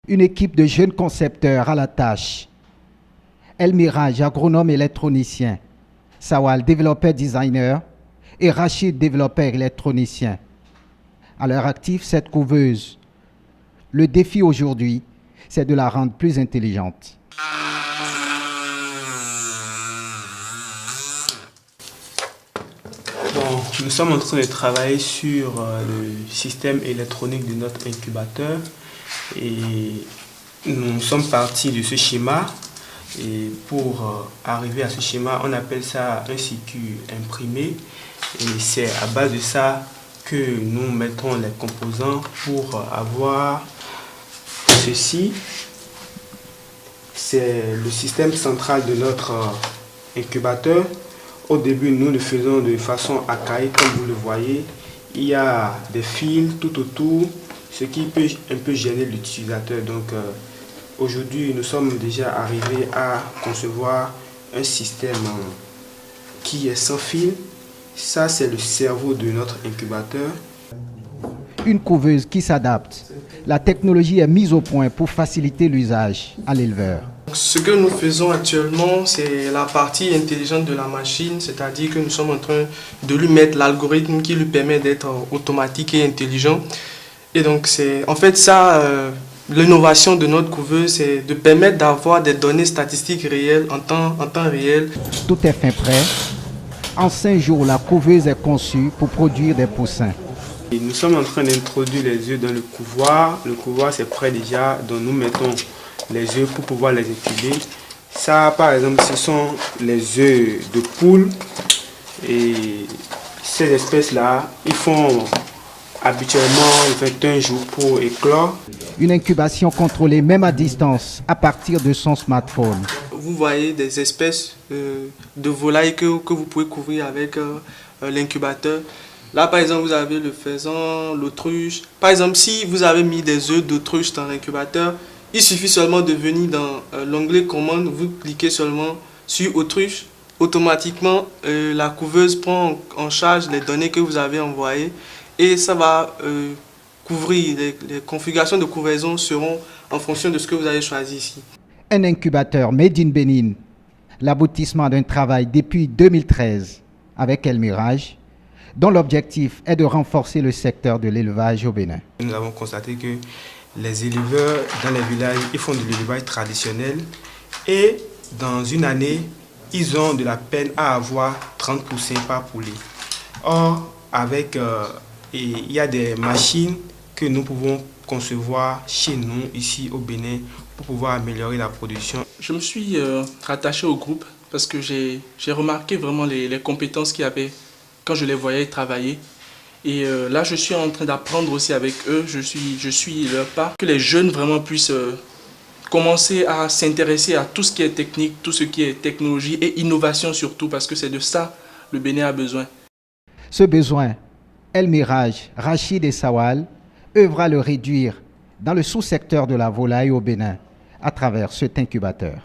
Une équipe de jeunes concepteurs à la tâche. El Mirage, agronome électronicien. Sawal, développeur designer. Et Rachid, développeur électronicien. À leur actif, cette couveuse. Le défi aujourd'hui, c'est de la rendre plus intelligente. Bon, nous sommes en train de travailler sur le système électronique de notre incubateur et nous sommes partis de ce schéma et pour arriver à ce schéma, on appelle ça un circuit imprimé et c'est à base de ça que nous mettons les composants pour avoir ceci. C'est le système central de notre incubateur. Au début, nous le faisons de façon archaïque, comme vous le voyez. Il y a des fils tout autour, ce qui peut un peu gêner l'utilisateur. Donc, aujourd'hui, nous sommes déjà arrivés à concevoir un système qui est sans fil. Ça, c'est le cerveau de notre incubateur. Une couveuse qui s'adapte. La technologie est mise au point pour faciliter l'usage à l'éleveur. Ce que nous faisons actuellement, c'est la partie intelligente de la machine, c'est-à-dire que nous sommes en train de lui mettre l'algorithme qui lui permet d'être automatique et intelligent. Et donc, c'est en fait ça, l'innovation de notre couveuse, c'est de permettre d'avoir des données statistiques réelles en temps réel. Tout est fin prêt. En 5 jours, la couveuse est conçue pour produire des poussins. Et nous sommes en train d'introduire les œufs dans le couvoir. Le couvoir, c'est prêt déjà, donc nous mettons les œufs pour pouvoir les incuber. Ça, par exemple, ce sont les œufs de poule. Et ces espèces-là, ils font habituellement 21 jours pour éclore. Une incubation contrôlée même à distance à partir de son smartphone. Vous voyez des espèces de volailles que vous pouvez couvrir avec l'incubateur. Là, par exemple, vous avez le faisan, l'autruche. Par exemple, si vous avez mis des œufs d'autruche dans l'incubateur, il suffit seulement de venir dans l'onglet commande, vous cliquez seulement sur autruche. Automatiquement, la couveuse prend en charge les données que vous avez envoyées et ça va couvrir. Les configurations de couvaison seront en fonction de ce que vous avez choisi ici. Un incubateur made in Bénin, l'aboutissement d'un travail depuis 2013 avec El Mirage, dont l'objectif est de renforcer le secteur de l'élevage au Bénin. Nous avons constaté que les éleveurs dans les villages, ils font de l'élevage traditionnel et dans une année, ils ont de la peine à avoir 30 poussins par poulet. Or, il y a des machines que nous pouvons concevoir chez nous, ici au Bénin, pour pouvoir améliorer la production. Je me suis rattaché au groupe parce que j'ai remarqué vraiment les compétences qu'il y avait quand je les voyais travailler. Et là, je suis en train d'apprendre aussi avec eux. Je suis leur pas. Que les jeunes vraiment puissent commencer à s'intéresser à tout ce qui est technique, tout ce qui est technologie et innovation surtout, parce que c'est de ça le Bénin a besoin. Ce besoin, El Mirage, Rachid et Sawal œuvrent à le réduire dans le sous-secteur de la volaille au Bénin à travers cet incubateur.